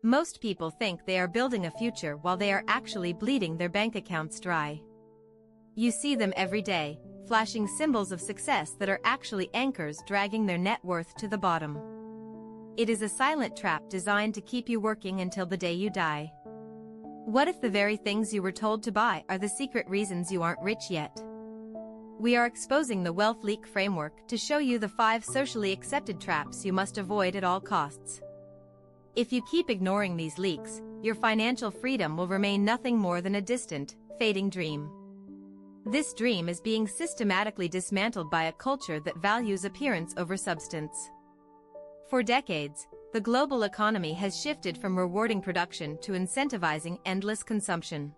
Most people think they are building a future while they are actually bleeding their bank accounts dry. You see them every day, flashing symbols of success that are actually anchors dragging their net worth to the bottom. It is a silent trap designed to keep you working until the day you die. What if the very things you were told to buy are the secret reasons you aren't rich yet? We are exposing the wealth leak framework to show you the 5 socially accepted traps you must avoid at all costs. If you keep ignoring these leaks, your financial freedom will remain nothing more than a distant, fading dream. This dream is being systematically dismantled by a culture that values appearance over substance. For decades, the global economy has shifted from rewarding production to incentivizing endless consumption.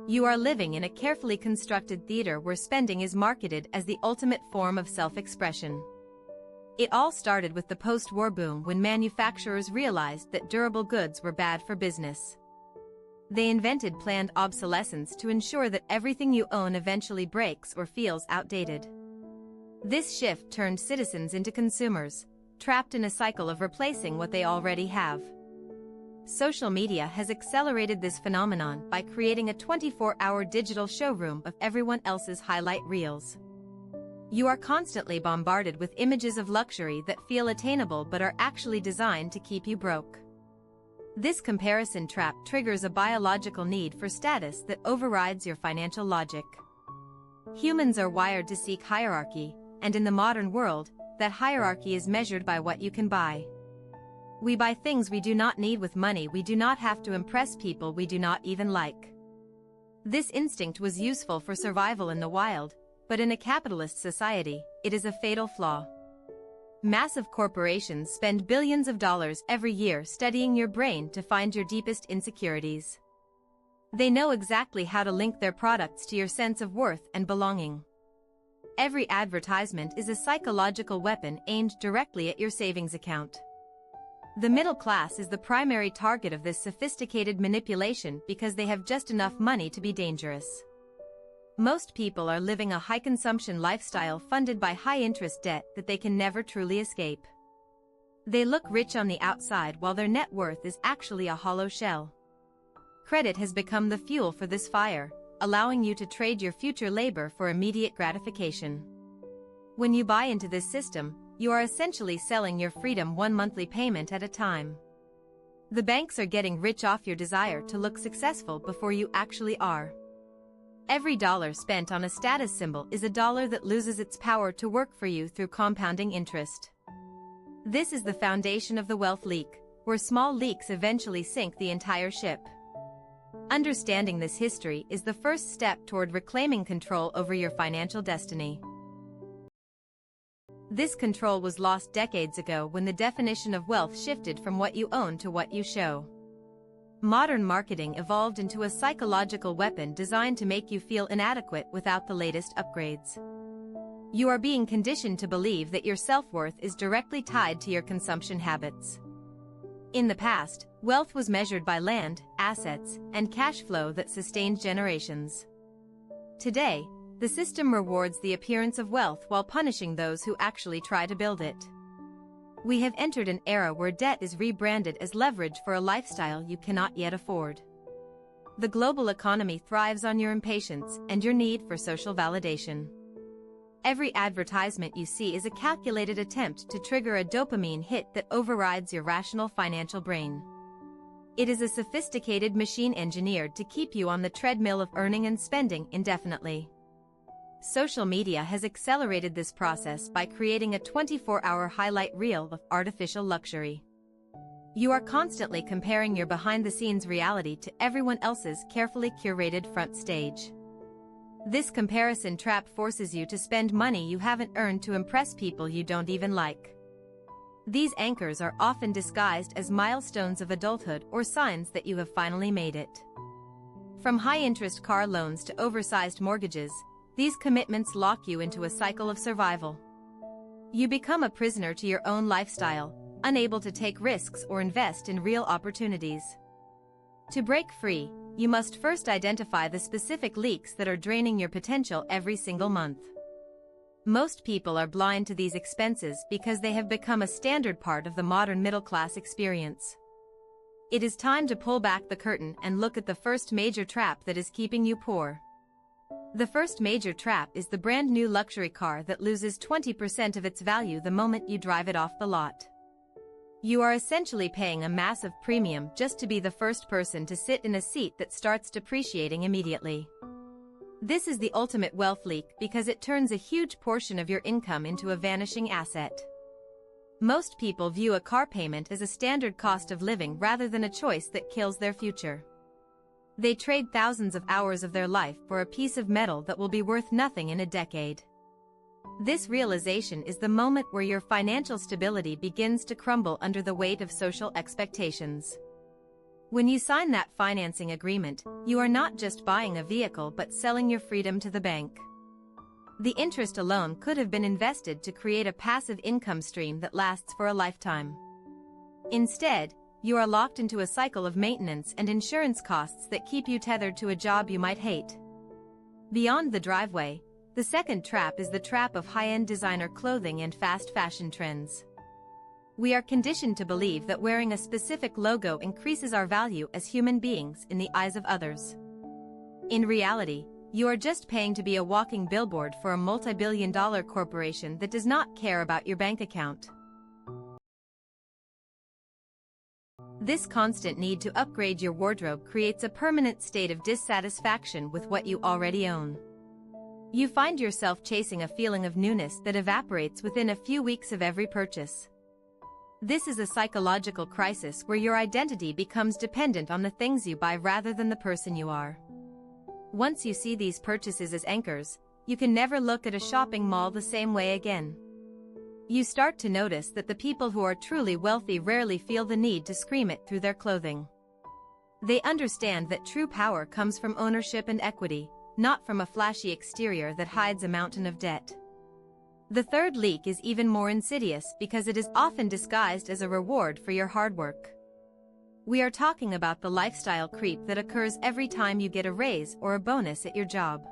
You are living in a carefully constructed theater where spending is marketed as the ultimate form of self-expression. It all started with the post-war boom when manufacturers realized that durable goods were bad for business. They invented planned obsolescence to ensure that everything you own eventually breaks or feels outdated. This shift turned citizens into consumers, trapped in a cycle of replacing what they already have. Social media has accelerated this phenomenon by creating a 24-hour digital showroom of everyone else's highlight reels. You are constantly bombarded with images of luxury that feel attainable but are actually designed to keep you broke. This comparison trap triggers a biological need for status that overrides your financial logic. Humans are wired to seek hierarchy, and in the modern world, that hierarchy is measured by what you can buy. We buy things we do not need with money we do not have to impress people we do not even like. This instinct was useful for survival in the wild, but in a capitalist society, it is a fatal flaw. Massive corporations spend billions of dollars every year studying your brain to find your deepest insecurities. They know exactly how to link their products to your sense of worth and belonging. Every advertisement is a psychological weapon aimed directly at your savings account. The middle class is the primary target of this sophisticated manipulation because they have just enough money to be dangerous. Most people are living a high-consumption lifestyle funded by high-interest debt that they can never truly escape. They look rich on the outside while their net worth is actually a hollow shell. Credit has become the fuel for this fire, allowing you to trade your future labor for immediate gratification. When you buy into this system, you are essentially selling your freedom one monthly payment at a time. The banks are getting rich off your desire to look successful before you actually are. Every dollar spent on a status symbol is a dollar that loses its power to work for you through compounding interest. This is the foundation of the wealth leak, where small leaks eventually sink the entire ship. Understanding this history is the first step toward reclaiming control over your financial destiny. This control was lost decades ago when the definition of wealth shifted from what you own to what you show. Modern marketing evolved into a psychological weapon designed to make you feel inadequate without the latest upgrades. You are being conditioned to believe that your self-worth is directly tied to your consumption habits. In the past, wealth was measured by land, assets, and cash flow that sustained generations. Today, the system rewards the appearance of wealth while punishing those who actually try to build it. We have entered an era where debt is rebranded as leverage for a lifestyle you cannot yet afford. The global economy thrives on your impatience and your need for social validation. Every advertisement you see is a calculated attempt to trigger a dopamine hit that overrides your rational financial brain. It is a sophisticated machine engineered to keep you on the treadmill of earning and spending indefinitely. Social media has accelerated this process by creating a 24-hour highlight reel of artificial luxury. You are constantly comparing your behind-the-scenes reality to everyone else's carefully curated front stage. This comparison trap forces you to spend money you haven't earned to impress people you don't even like. These anchors are often disguised as milestones of adulthood or signs that you have finally made it. From high-interest car loans to oversized mortgages, these commitments lock you into a cycle of survival. You become a prisoner to your own lifestyle, unable to take risks or invest in real opportunities. To break free, you must first identify the specific leaks that are draining your potential every single month. Most people are blind to these expenses because they have become a standard part of the modern middle-class experience. It is time to pull back the curtain and look at the first major trap that is keeping you poor. The first major trap is the brand new luxury car that loses 20% of its value the moment you drive it off the lot. You are essentially paying a massive premium just to be the first person to sit in a seat that starts depreciating immediately. This is the ultimate wealth leak because it turns a huge portion of your income into a vanishing asset. Most people view a car payment as a standard cost of living rather than a choice that kills their future. They trade thousands of hours of their life for a piece of metal that will be worth nothing in a decade. This realization is the moment where your financial stability begins to crumble under the weight of social expectations. When you sign that financing agreement, you are not just buying a vehicle but selling your freedom to the bank. The interest alone could have been invested to create a passive income stream that lasts for a lifetime. Instead, you are locked into a cycle of maintenance and insurance costs that keep you tethered to a job you might hate. Beyond the driveway, the second trap is the trap of high-end designer clothing and fast fashion trends. We are conditioned to believe that wearing a specific logo increases our value as human beings in the eyes of others. In reality, you are just paying to be a walking billboard for a multi-billion-dollar corporation that does not care about your bank account. This constant need to upgrade your wardrobe creates a permanent state of dissatisfaction with what you already own. You find yourself chasing a feeling of newness that evaporates within a few weeks of every purchase. This is a psychological crisis where your identity becomes dependent on the things you buy rather than the person you are. Once you see these purchases as anchors, you can never look at a shopping mall the same way again. You start to notice that the people who are truly wealthy rarely feel the need to scream it through their clothing. They understand that true power comes from ownership and equity, not from a flashy exterior that hides a mountain of debt. The third leak is even more insidious because it is often disguised as a reward for your hard work. We are talking about the lifestyle creep that occurs every time you get a raise or a bonus at your job.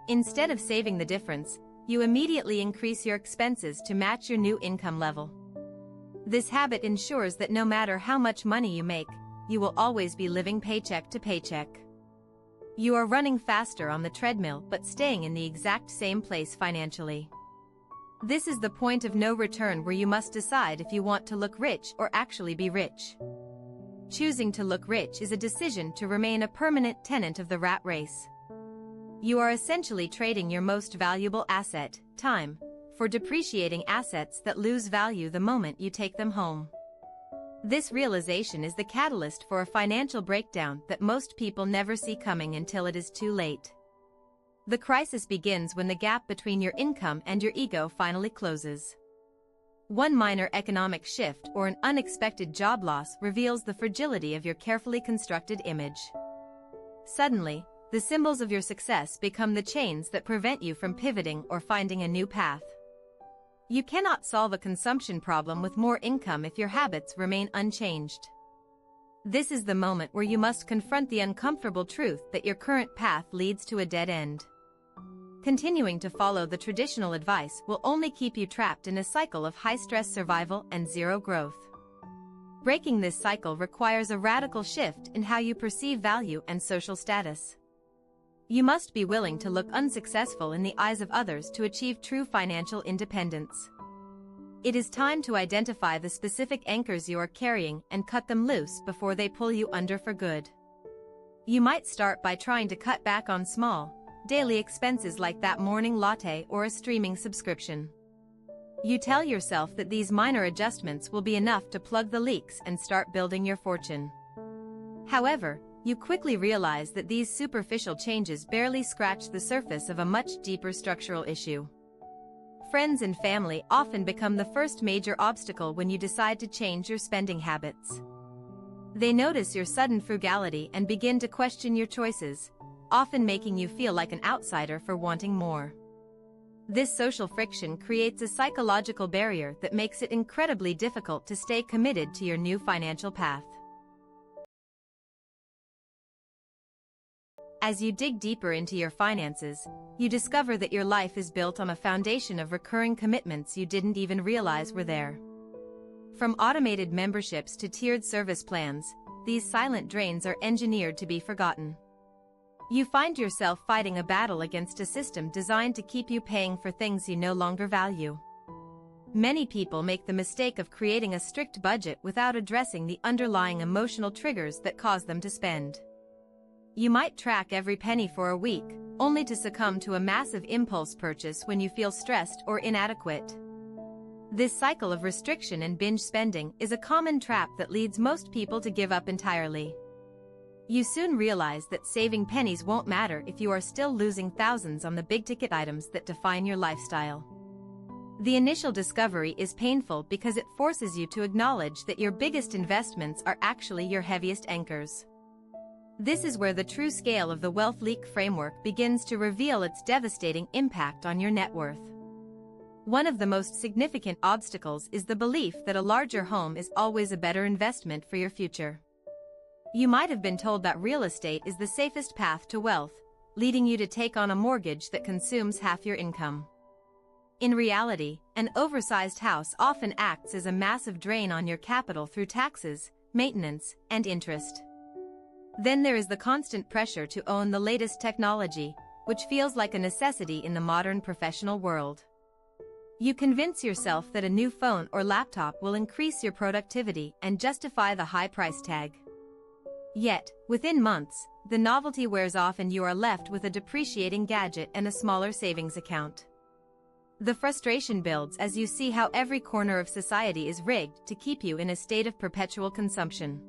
Instead of saving the difference, you immediately increase your expenses to match your new income level. This habit ensures that no matter how much money you make, you will always be living paycheck to paycheck. You are running faster on the treadmill but staying in the exact same place financially. This is the point of no return where you must decide if you want to look rich or actually be rich. Choosing to look rich is a decision to remain a permanent tenant of the rat race. You are essentially trading your most valuable asset, time, for depreciating assets that lose value the moment you take them home. This realization is the catalyst for a financial breakdown that most people never see coming until it is too late. The crisis begins when the gap between your income and your ego finally closes. One minor economic shift or an unexpected job loss reveals the fragility of your carefully constructed image. Suddenly, the symbols of your success become the chains that prevent you from pivoting or finding a new path. You cannot solve a consumption problem with more income if your habits remain unchanged. This is the moment where you must confront the uncomfortable truth that your current path leads to a dead end. Continuing to follow the traditional advice will only keep you trapped in a cycle of high-stress survival and zero growth. Breaking this cycle requires a radical shift in how you perceive value and social status. You must be willing to look unsuccessful in the eyes of others to achieve true financial independence. It is time to identify the specific anchors you are carrying and cut them loose before they pull you under for good. You might start by trying to cut back on small, daily expenses like that morning latte or a streaming subscription. You tell yourself that these minor adjustments will be enough to plug the leaks and start building your fortune. However, you quickly realize that these superficial changes barely scratch the surface of a much deeper structural issue. Friends and family often become the first major obstacle when you decide to change your spending habits. They notice your sudden frugality and begin to question your choices, often making you feel like an outsider for wanting more. This social friction creates a psychological barrier that makes it incredibly difficult to stay committed to your new financial path. As you dig deeper into your finances, you discover that your life is built on a foundation of recurring commitments you didn't even realize were there. From automated memberships to tiered service plans, these silent drains are engineered to be forgotten. You find yourself fighting a battle against a system designed to keep you paying for things you no longer value. Many people make the mistake of creating a strict budget without addressing the underlying emotional triggers that cause them to spend. You might track every penny for a week, only to succumb to a massive impulse purchase when you feel stressed or inadequate. This cycle of restriction and binge spending is a common trap that leads most people to give up entirely. You soon realize that saving pennies won't matter if you are still losing thousands on the big-ticket items that define your lifestyle. The initial discovery is painful because it forces you to acknowledge that your biggest investments are actually your heaviest anchors. This is where the true scale of the wealth leak framework begins to reveal its devastating impact on your net worth. One of the most significant obstacles is the belief that a larger home is always a better investment for your future. You might have been told that real estate is the safest path to wealth, leading you to take on a mortgage that consumes half your income. In reality, an oversized house often acts as a massive drain on your capital through taxes, maintenance, and interest. Then there is the constant pressure to own the latest technology, which feels like a necessity in the modern professional world. You convince yourself that a new phone or laptop will increase your productivity and justify the high price tag. Yet, within months, the novelty wears off and you are left with a depreciating gadget and a smaller savings account. The frustration builds as you see how every corner of society is rigged to keep you in a state of perpetual consumption.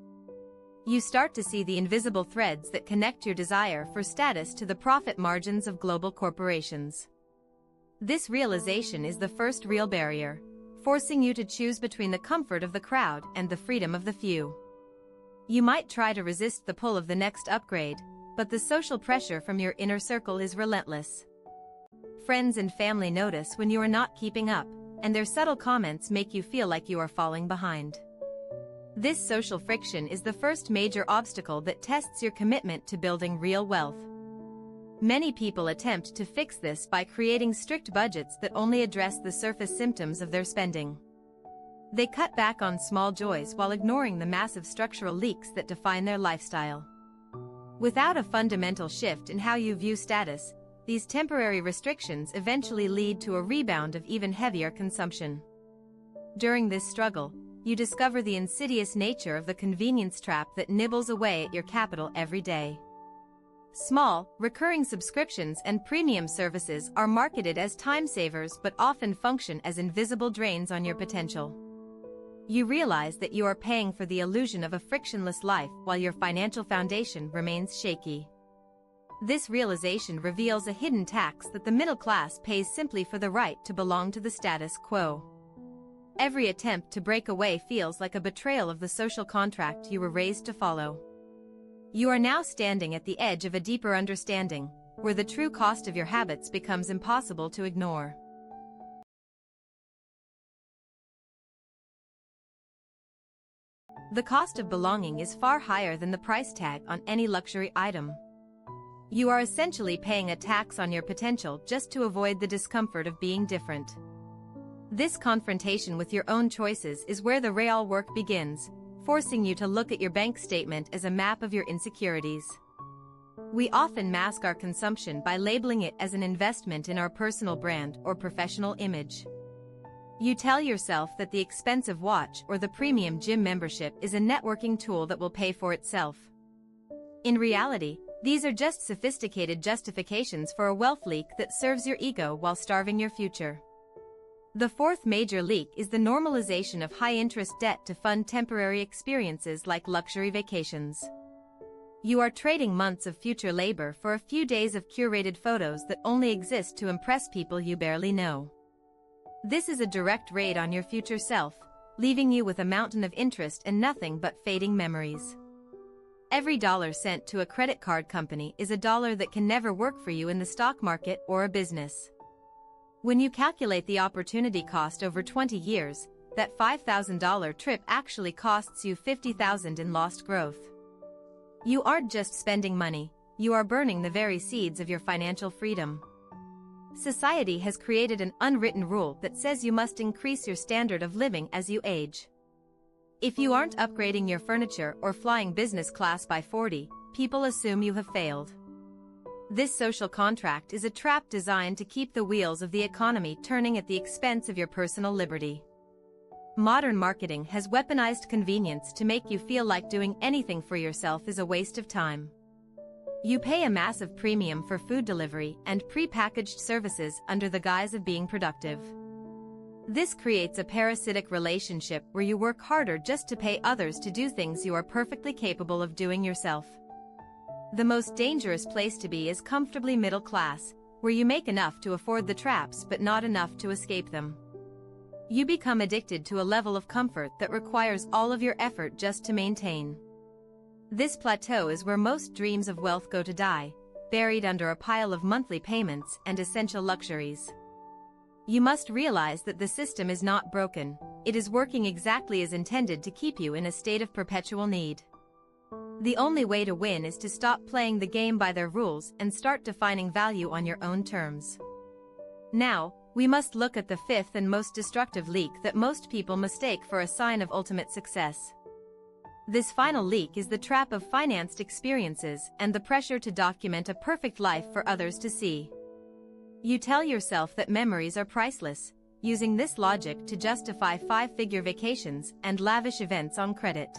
You start to see the invisible threads that connect your desire for status to the profit margins of global corporations. This realization is the first real barrier, forcing you to choose between the comfort of the crowd and the freedom of the few. You might try to resist the pull of the next upgrade, but the social pressure from your inner circle is relentless. Friends and family notice when you are not keeping up, and their subtle comments make you feel like you are falling behind. This social friction is the first major obstacle that tests your commitment to building real wealth. Many people attempt to fix this by creating strict budgets that only address the surface symptoms of their spending. They cut back on small joys while ignoring the massive structural leaks that define their lifestyle. Without a fundamental shift in how you view status, these temporary restrictions eventually lead to a rebound of even heavier consumption. During this struggle, you discover the insidious nature of the convenience trap that nibbles away at your capital every day. Small, recurring subscriptions and premium services are marketed as time savers but often function as invisible drains on your potential. You realize that you are paying for the illusion of a frictionless life while your financial foundation remains shaky. This realization reveals a hidden tax that the middle class pays simply for the right to belong to the status quo. Every attempt to break away feels like a betrayal of the social contract you were raised to follow. You are now standing at the edge of a deeper understanding, where the true cost of your habits becomes impossible to ignore. The cost of belonging is far higher than the price tag on any luxury item. You are essentially paying a tax on your potential just to avoid the discomfort of being different. This confrontation with your own choices is where the real work begins, forcing you to look at your bank statement as a map of your insecurities. We often mask our consumption by labeling it as an investment in our personal brand or professional image. You tell yourself that the expensive watch or the premium gym membership is a networking tool that will pay for itself. In reality, these are just sophisticated justifications for a wealth leak that serves your ego while starving your future. The fourth major leak is the normalization of high-interest debt to fund temporary experiences like luxury vacations. You are trading months of future labor for a few days of curated photos that only exist to impress people you barely know. This is a direct raid on your future self, leaving you with a mountain of interest and nothing but fading memories. Every dollar sent to a credit card company is a dollar that can never work for you in the stock market or a business. When you calculate the opportunity cost over 20 years, that $5,000 trip actually costs you $50,000 in lost growth. You aren't just spending money, you are burning the very seeds of your financial freedom. Society has created an unwritten rule that says you must increase your standard of living as you age. If you aren't upgrading your furniture or flying business class by 40, people assume you have failed. This social contract is a trap designed to keep the wheels of the economy turning at the expense of your personal liberty. Modern marketing has weaponized convenience to make you feel like doing anything for yourself is a waste of time. You pay a massive premium for food delivery and pre-packaged services under the guise of being productive. This creates a parasitic relationship where you work harder just to pay others to do things you are perfectly capable of doing yourself. The most dangerous place to be is comfortably middle class, where you make enough to afford the traps but not enough to escape them. You become addicted to a level of comfort that requires all of your effort just to maintain. This plateau is where most dreams of wealth go to die, buried under a pile of monthly payments and essential luxuries. You must realize that the system is not broken, it is working exactly as intended to keep you in a state of perpetual need. The only way to win is to stop playing the game by their rules and start defining value on your own terms. Now, we must look at the fifth and most destructive leak that most people mistake for a sign of ultimate success. This final leak is the trap of financed experiences and the pressure to document a perfect life for others to see. You tell yourself that memories are priceless, using this logic to justify five-figure vacations and lavish events on credit.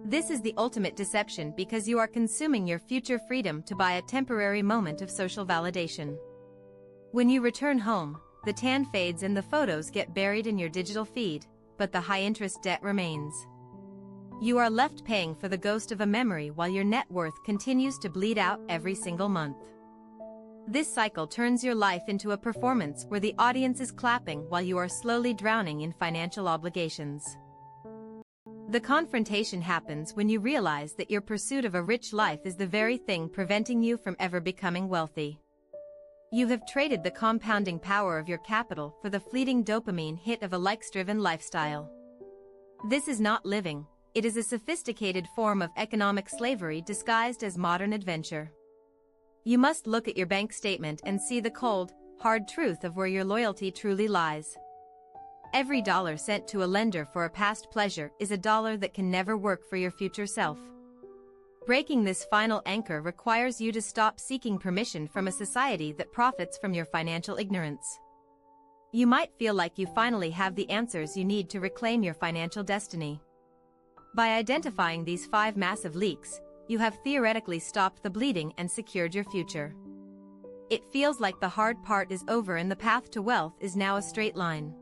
This is the ultimate deception because you are consuming your future freedom to buy a temporary moment of social validation. When you return home, the tan fades and the photos get buried in your digital feed, but the high-interest debt remains. You are left paying for the ghost of a memory while your net worth continues to bleed out every single month. This cycle turns your life into a performance where the audience is clapping while you are slowly drowning in financial obligations. The confrontation happens when you realize that your pursuit of a rich life is the very thing preventing you from ever becoming wealthy. You have traded the compounding power of your capital for the fleeting dopamine hit of a likes-driven lifestyle. This is not living, it is a sophisticated form of economic slavery disguised as modern adventure. You must look at your bank statement and see the cold, hard truth of where your loyalty truly lies. Every dollar sent to a lender for a past pleasure is a dollar that can never work for your future self. Breaking this final anchor requires you to stop seeking permission from a society that profits from your financial ignorance. You might feel like you finally have the answers you need to reclaim your financial destiny. By identifying these 5 massive leaks, you have theoretically stopped the bleeding and secured your future. It feels like the hard part is over and the path to wealth is now a straight line.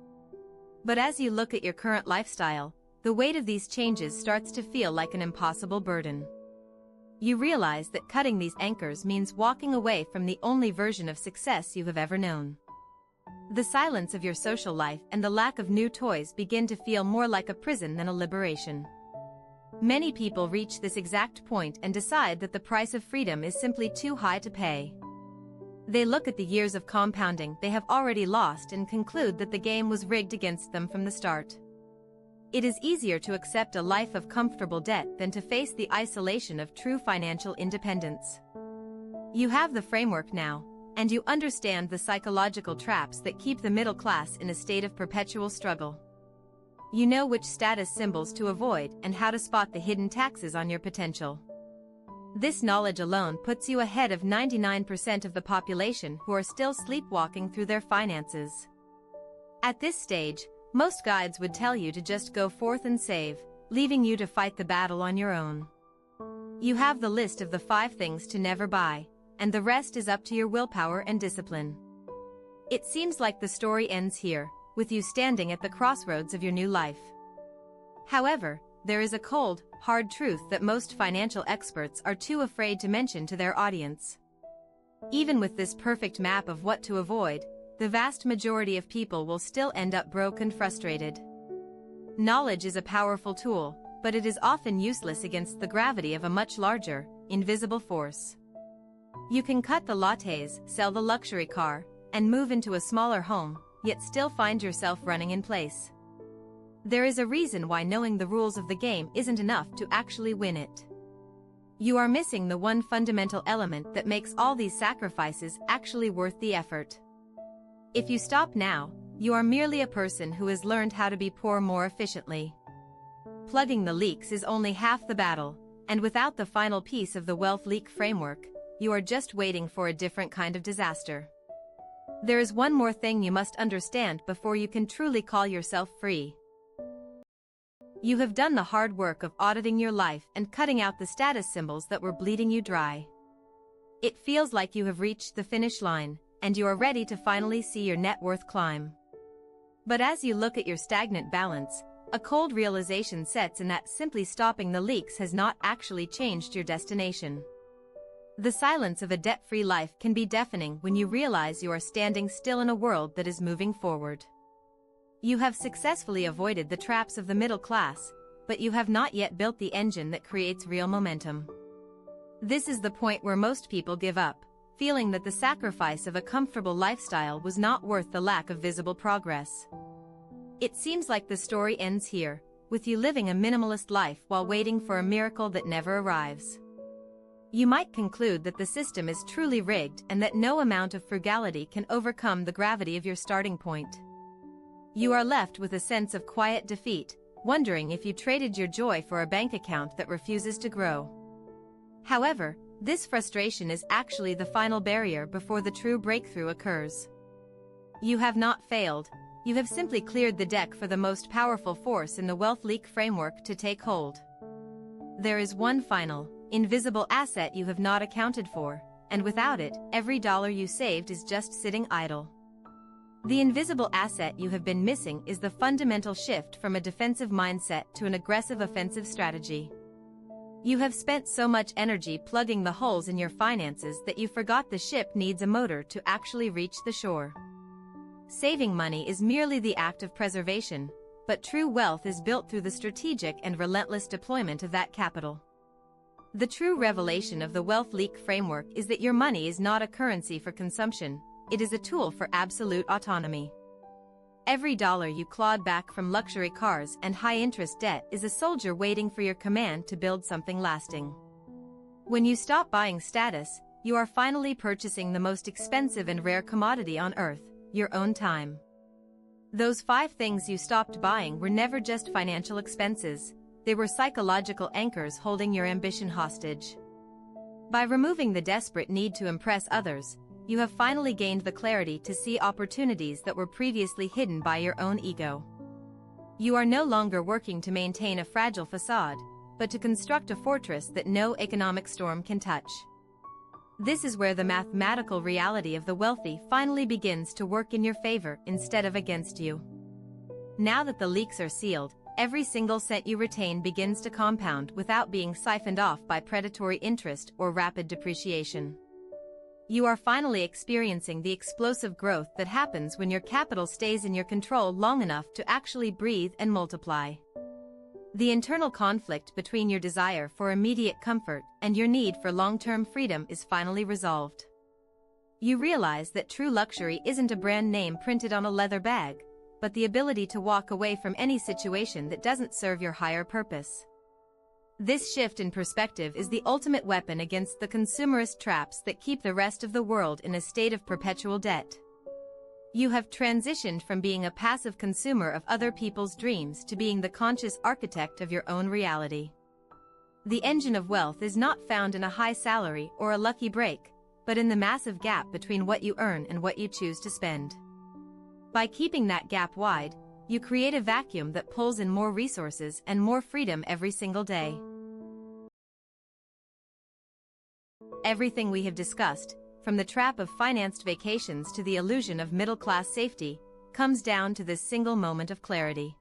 But as you look at your current lifestyle, the weight of these changes starts to feel like an impossible burden. You realize that cutting these anchors means walking away from the only version of success you have ever known. The silence of your social life and the lack of new toys begin to feel more like a prison than a liberation. Many people reach this exact point and decide that the price of freedom is simply too high to pay. They look at the years of compounding they have already lost and conclude that the game was rigged against them from the start. It is easier to accept a life of comfortable debt than to face the isolation of true financial independence. You have the framework now, and you understand the psychological traps that keep the middle class in a state of perpetual struggle. You know which status symbols to avoid and how to spot the hidden taxes on your potential. This knowledge alone puts you ahead of 99% of the population who are still sleepwalking through their finances. At this stage, most guides would tell you to just go forth and save, leaving you to fight the battle on your own. You have the list of the 5 things to never buy, and the rest is up to your willpower and discipline. It seems like the story ends here, with you standing at the crossroads of your new life. However, there is a cold, hard truth that most financial experts are too afraid to mention to their audience. Even with this perfect map of what to avoid, the vast majority of people will still end up broke and frustrated. Knowledge is a powerful tool, but it is often useless against the gravity of a much larger, invisible force. You can cut the lattes, sell the luxury car, and move into a smaller home, yet still find yourself running in place. There is a reason why knowing the rules of the game isn't enough to actually win it. You are missing the one fundamental element that makes all these sacrifices actually worth the effort. If you stop now, you are merely a person who has learned how to be poor more efficiently. plugging the leaks is only half the battle, and without the final piece of the wealth leak framework, you are just waiting for a different kind of disaster. There is one more thing you must understand before you can truly call yourself free. You have done the hard work of auditing your life and cutting out the status symbols that were bleeding you dry. It feels like you have reached the finish line, and you are ready to finally see your net worth climb. But as you look at your stagnant balance, a cold realization sets in that simply stopping the leaks has not actually changed your destination. The silence of a debt-free life can be deafening when you realize you are standing still in a world that is moving forward. You have successfully avoided the traps of the middle class, but you have not yet built the engine that creates real momentum. This is the point where most people give up, feeling that the sacrifice of a comfortable lifestyle was not worth the lack of visible progress. It seems like the story ends here, with you living a minimalist life while waiting for a miracle that never arrives. You might conclude that the system is truly rigged and that no amount of frugality can overcome the gravity of your starting point. You are left with a sense of quiet defeat, wondering if you traded your joy for a bank account that refuses to grow. However, this frustration is actually the final barrier before the true breakthrough occurs. You have not failed, you have simply cleared the deck for the most powerful force in the wealth leak framework to take hold. There is one final, invisible asset you have not accounted for, and without it, every dollar you saved is just sitting idle. The invisible asset you have been missing is the fundamental shift from a defensive mindset to an aggressive offensive strategy. You have spent so much energy plugging the holes in your finances that you forgot the ship needs a motor to actually reach the shore. Saving money is merely the act of preservation, but true wealth is built through the strategic and relentless deployment of that capital. The true revelation of the wealth leak framework is that your money is not a currency for consumption, it is a tool for absolute autonomy. Every dollar you clawed back from luxury cars and high-interest debt is a soldier waiting for your command to build something lasting. When you stop buying status, you are finally purchasing the most expensive and rare commodity on earth, your own time. Those 5 things you stopped buying were never just financial expenses, they were psychological anchors holding your ambition hostage. By removing the desperate need to impress others, you have finally gained the clarity to see opportunities that were previously hidden by your own ego. You are no longer working to maintain a fragile facade, but to construct a fortress that no economic storm can touch. This is where the mathematical reality of the wealthy finally begins to work in your favor instead of against you. Now that the leaks are sealed, every single cent you retain begins to compound without being siphoned off by predatory interest or rapid depreciation. You are finally experiencing the explosive growth that happens when your capital stays in your control long enough to actually breathe and multiply. The internal conflict between your desire for immediate comfort and your need for long-term freedom is finally resolved. You realize that true luxury isn't a brand name printed on a leather bag, but the ability to walk away from any situation that doesn't serve your higher purpose. This shift in perspective is the ultimate weapon against the consumerist traps that keep the rest of the world in a state of perpetual debt. You have transitioned from being a passive consumer of other people's dreams to being the conscious architect of your own reality. The engine of wealth is not found in a high salary or a lucky break, but in the massive gap between what you earn and what you choose to spend. By keeping that gap wide, you create a vacuum that pulls in more resources and more freedom every single day. Everything we have discussed, from the trap of financed vacations to the illusion of middle-class safety, comes down to this single moment of clarity.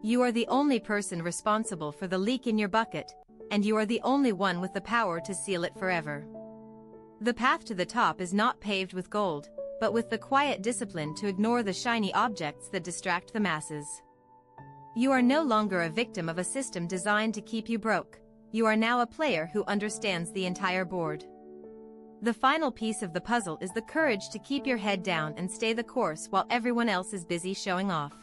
You are the only person responsible for the leak in your bucket, and you are the only one with the power to seal it forever. The path to the top is not paved with gold, but with the quiet discipline to ignore the shiny objects that distract the masses. You are no longer a victim of a system designed to keep you broke. You are now a player who understands the entire board. The final piece of the puzzle is the courage to keep your head down and stay the course while everyone else is busy showing off.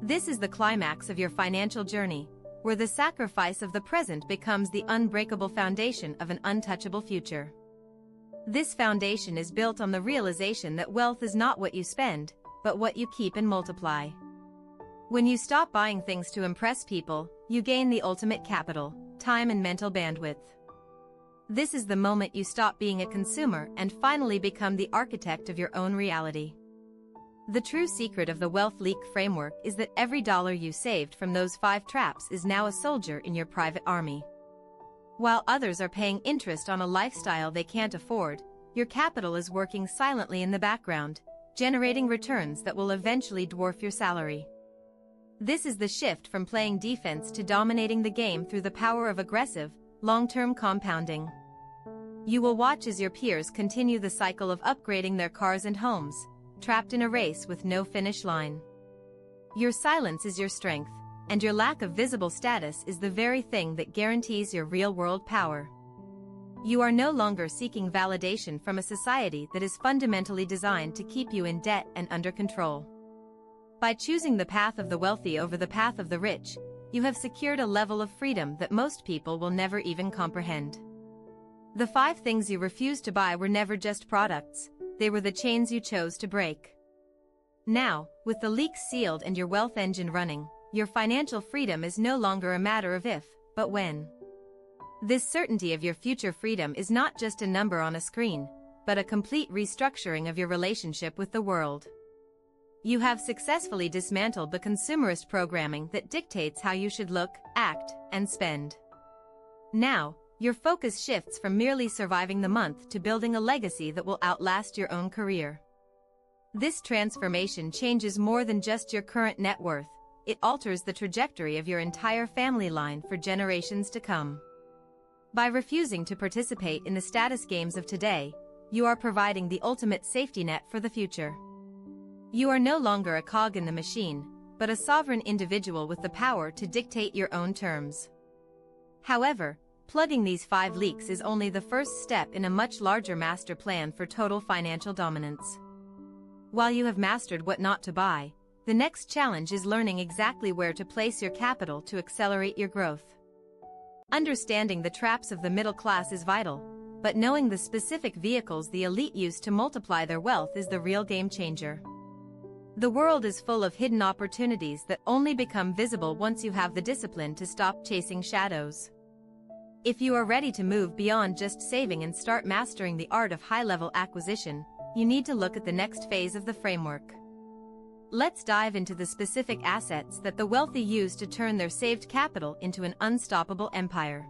This is the climax of your financial journey, where the sacrifice of the present becomes the unbreakable foundation of an untouchable future. This foundation is built on the realization that wealth is not what you spend, but what you keep and multiply. When you stop buying things to impress people, you gain the ultimate capital, time and mental bandwidth. This is the moment you stop being a consumer and finally become the architect of your own reality. The true secret of the wealth leak framework is that every dollar you saved from those 5 traps is now a soldier in your private army. While others are paying interest on a lifestyle they can't afford, your capital is working silently in the background, generating returns that will eventually dwarf your salary. This is the shift from playing defense to dominating the game through the power of aggressive, long-term compounding. You will watch as your peers continue the cycle of upgrading their cars and homes, trapped in a race with no finish line. Your silence is your strength, and your lack of visible status is the very thing that guarantees your real-world power. You are no longer seeking validation from a society that is fundamentally designed to keep you in debt and under control. By choosing the path of the wealthy over the path of the rich, you have secured a level of freedom that most people will never even comprehend. The 5 things you refused to buy were never just products, they were the chains you chose to break. Now, with the leaks sealed and your wealth engine running, your financial freedom is no longer a matter of if, but when. This certainty of your future freedom is not just a number on a screen, but a complete restructuring of your relationship with the world. You have successfully dismantled the consumerist programming that dictates how you should look, act, and spend. Now, your focus shifts from merely surviving the month to building a legacy that will outlast your own career. This transformation changes more than just your current net worth, it alters the trajectory of your entire family line for generations to come. By refusing to participate in the status games of today, you are providing the ultimate safety net for the future. You are no longer a cog in the machine, but a sovereign individual with the power to dictate your own terms. However, plugging these 5 leaks is only the first step in a much larger master plan for total financial dominance. While you have mastered what not to buy, the next challenge is learning exactly where to place your capital to accelerate your growth. Understanding the traps of the middle class is vital, but knowing the specific vehicles the elite use to multiply their wealth is the real game changer. The world is full of hidden opportunities that only become visible once you have the discipline to stop chasing shadows. If you are ready to move beyond just saving and start mastering the art of high-level acquisition, you need to look at the next phase of the framework. Let's dive into the specific assets that the wealthy use to turn their saved capital into an unstoppable empire.